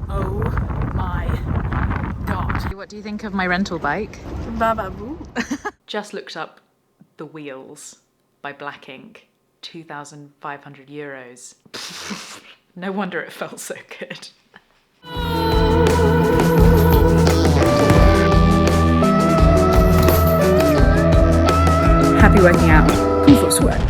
Oh my god. What do you think of my rental bike? Bababoo. Just looked up The Wheels by Black Ink. 2,500 euros. No wonder it felt so good. Happy working out. Cool for sweat.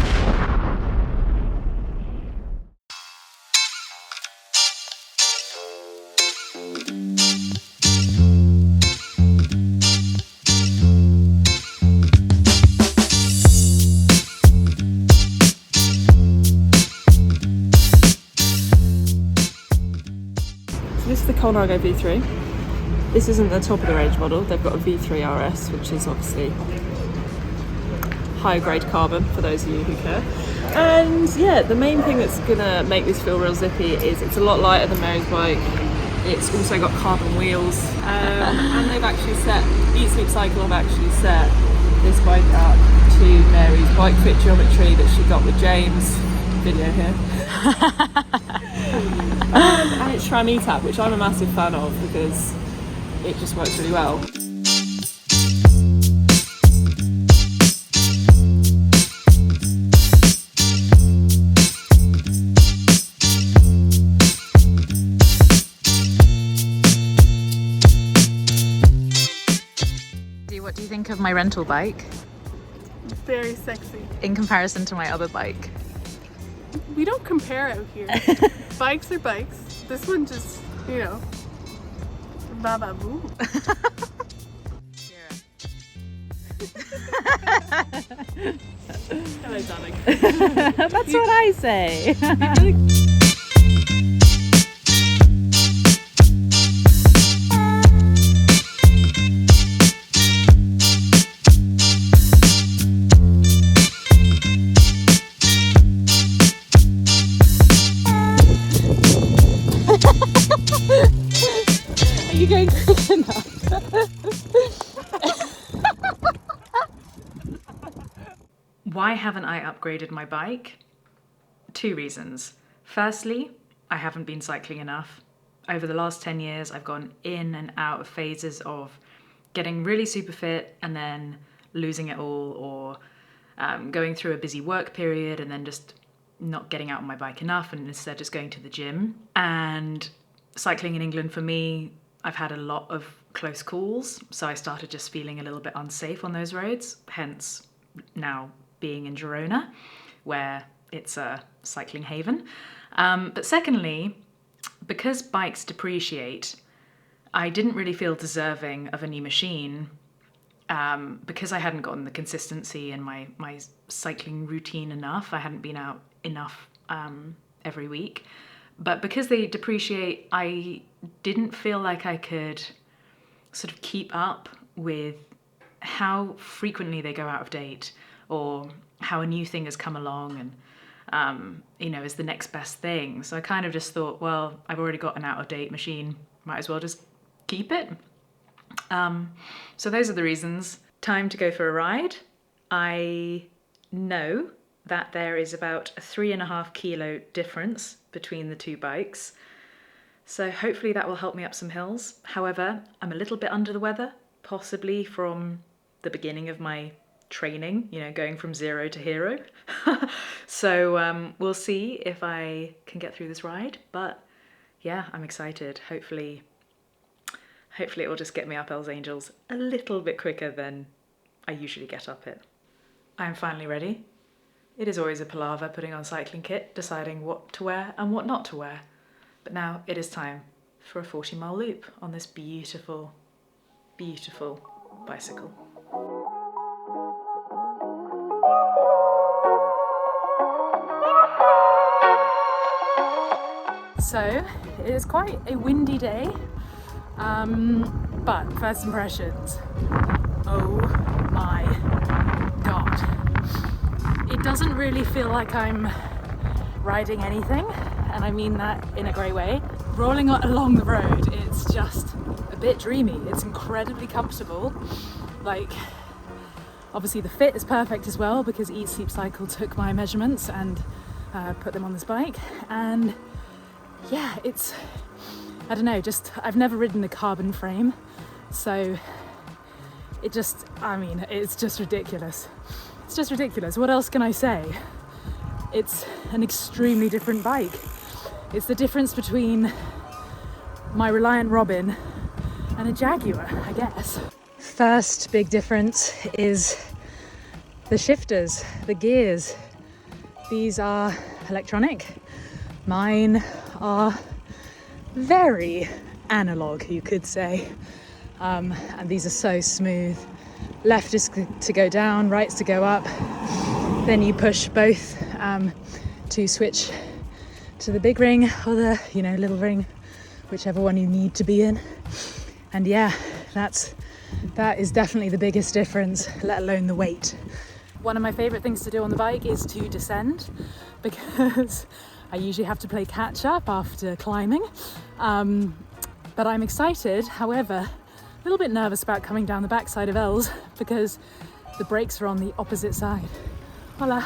This is the Colnago V3. This isn't the top of the range model. They've got a V3 RS, which is obviously higher grade carbon for those of you who care. And yeah, the main thing that's gonna make this feel real zippy is it's a lot lighter than Mary's bike. It's also got carbon wheels, and they've actually set, Eat Sleep Cycle have actually set this bike up to Mary's bike fit geometry that she got with James. Video here. And it's SRAM ETAP, which I'm a massive fan of because it just works really well. What do you think of my rental bike Very sexy. in comparison to my other bike? We don't compare out here. Bikes are bikes. This one just, you know, bababoo. Hello, darling. That's what I say. Are you going quick enough? Why haven't I upgraded my bike? Two reasons. Firstly, I haven't been cycling enough. Over the last 10 years, I've gone in and out of phases of getting really super fit and then losing it all, or going through a busy work period and then just not getting out on my bike enough and instead just going to the gym. And cycling in England for me, I've had a lot of close calls, so I started just feeling a little bit unsafe on those roads, hence now being in Girona, where it's a cycling haven. But secondly, because bikes depreciate, I didn't really feel deserving of a new machine because I hadn't gotten the consistency in my cycling routine enough. I hadn't been out enough every week. But because they depreciate, I didn't feel like I could sort of keep up with how frequently they go out of date, or how a new thing has come along and, is the next best thing. So I kind of just thought, well, I've already got an out-of-date machine, might as well just keep it. So those are the reasons. Time to go for a ride. I know that there is about a 3.5 kilo difference between the two bikes. So hopefully that will help me up some hills. However, I'm a little bit under the weather, possibly from the beginning of my training, going from zero to hero. So we'll see if I can get through this ride. But yeah, I'm excited. Hopefully it will just get me up Hells Angels a little bit quicker than I usually get up it. I'm finally ready. It is always a palaver putting on cycling kit, deciding what to wear and what not to wear. But now it is time for a 40-mile loop on this beautiful, beautiful bicycle. So it is quite a windy day, but first impressions, oh my god. It doesn't really feel like I'm riding anything, and I mean that in a great way. Rolling along the road, it's just a bit dreamy. It's incredibly comfortable. Like, obviously the fit is perfect as well because Eat Sleep Cycle took my measurements and put them on this bike, and yeah, it's I don't know, just I've never ridden a carbon frame, so it just, I mean, it's just ridiculous. It's just ridiculous. What else can I say? It's an extremely different bike. It's the difference between my Reliant Robin and a Jaguar, I guess. First big difference is the shifters, the gears. These are electronic. Mine are very analog, you could say. And these are so smooth. Left is to go down, right's to go up. Then you push both to switch to the big ring or the, little ring, whichever one you need to be in. And yeah, that is definitely the biggest difference, let alone the weight. One of my favorite things to do on the bike is to descend, because I usually have to play catch up after climbing. But I'm excited, however, a little bit nervous about coming down the backside of Els because the brakes are on the opposite side. Voila.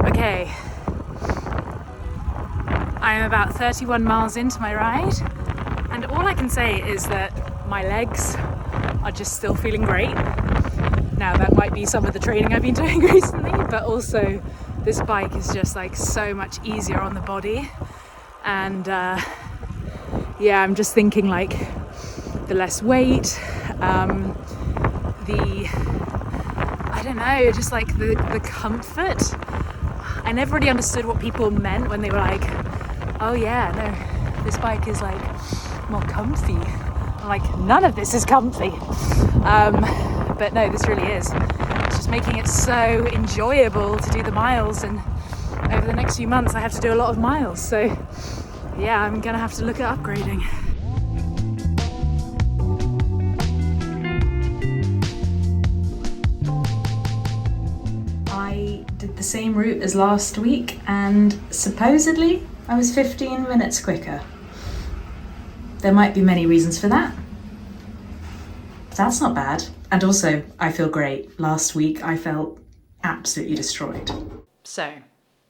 Okay, I am about 31 miles into my ride, and all I can say is that my legs are just still feeling great. Now that might be some of the training I've been doing recently, but also this bike is just like so much easier on the body. And yeah, I'm just thinking like the less weight, I don't know, just like the comfort. I never really understood what people meant when they were like, oh yeah, no, this bike is like more comfy. I'm like, none of this is comfy. But no, this really is. It's just making it so enjoyable to do the miles, and over the next few months I have to do a lot of miles. So yeah, I'm gonna have to look at upgrading. I did the same route as last week, and supposedly I was 15 minutes quicker. There might be many reasons for that. That's not bad. And also, I feel great. Last week I felt absolutely destroyed. So,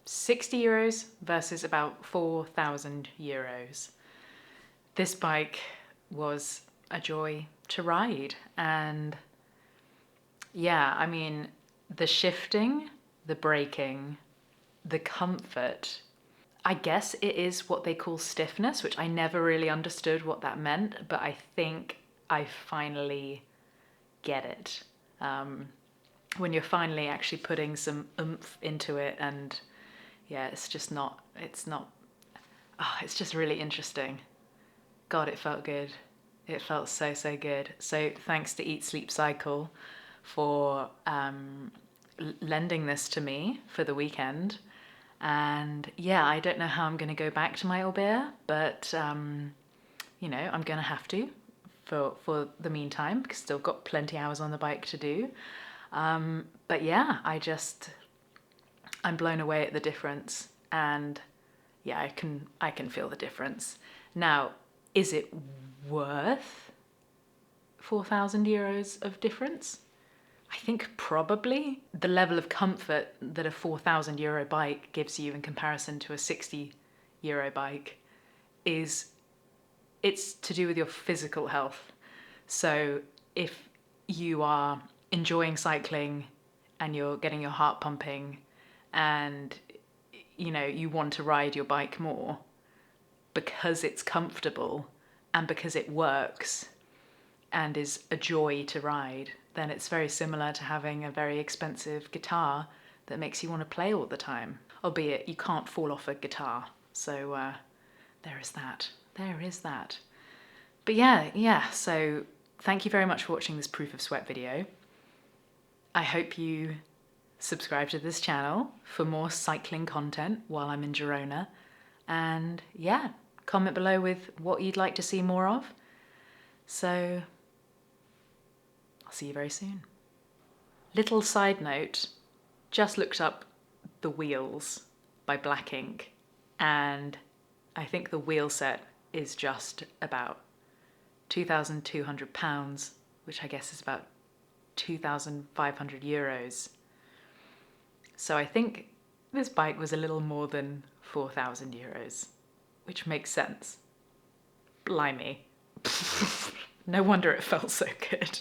60 euros versus about 4,000 euros. This bike was a joy to ride, and yeah, I mean, the shifting, the braking, the comfort, I guess it is what they call stiffness, which I never really understood what that meant, but I think I finally get it. When you're finally actually putting some oomph into it, and yeah, it's just it's just really interesting. God, it felt good. It felt so, so good. So thanks to Eat Sleep Cycle for lending this to me for the weekend. And yeah, I don't know how I'm going to go back to my Aubert, but I'm going to have to for the meantime, because still got plenty hours on the bike to do. But yeah, I'm blown away at the difference, and yeah, I can feel the difference. Now, is it worth 4,000 euros of difference? I think probably. The level of comfort that a 4,000 euro bike gives you in comparison to a 60 euro bike it's to do with your physical health. So if you are enjoying cycling and you're getting your heart pumping, and you want to ride your bike more because it's comfortable and because it works and is a joy to ride, then it's very similar to having a very expensive guitar that makes you want to play all the time. Albeit you can't fall off a guitar. So there is that. But yeah, so thank you very much for watching this Proof of Sweat video. I hope you subscribe to this channel for more cycling content while I'm in Girona. And yeah, comment below with what you'd like to see more of. So I'll see you very soon. Little side note, just looked up The Wheels by Black Ink, and I think the wheel set is just about £2,200, which I guess is about 2,500 euros. So I think this bike was a little more than 4,000 euros, which makes sense. Blimey. No wonder it felt so good.